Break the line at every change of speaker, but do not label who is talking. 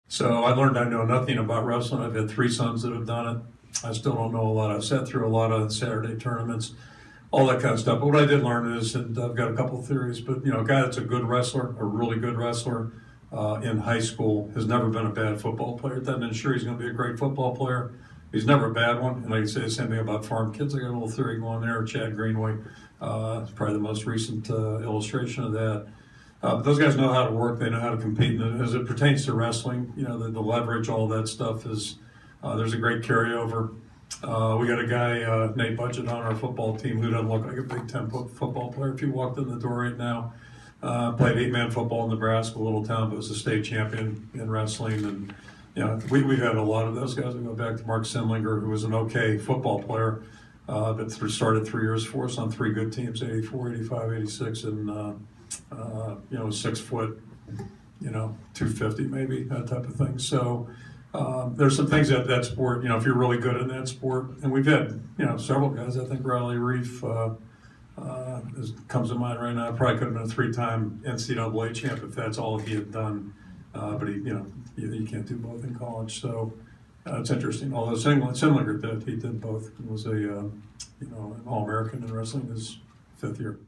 So I learned I know nothing about wrestling. I've had 3 sons that have done it. I still don't know a lot. I've sat through a lot of Saturday tournaments, all that kind of stuff. But what I did learn is, and I've got a couple of theories, but a guy that's a good wrestler, a really good wrestler in high school has never been a bad football player. It doesn't ensure he's going to be a great football player. He's never a bad one. And I can say the same thing about farm kids. I got a little theory going there. Chad Greenway is probably the most recent illustration of that. But those guys know how to work. They know how to compete. And as it pertains to wrestling, the leverage, all that stuff is, there's a great carryover. We got a guy, Nate Budget, on our football team who doesn't look like a Big Ten football player. If you walked in the door right now, played 8-man football in Nebraska, a little town, but was a state champion in wrestling. And we've had a lot of those guys. We go back to Mark Simlinger, who was an okay football player, but started 3 years for us on 3 good teams, 84, 85, 86, and 6 foot, 250 maybe, that type of thing. So there's some things that sport, if you're really good in that sport, and we've had, several guys. I think Riley Reef comes to mind right now. Probably could have been a 3-time NCAA champ if that's all he had done. But you can't do both in college. So it's interesting. Although Simlinger did, he did both. He was an All-American in wrestling his 5th year.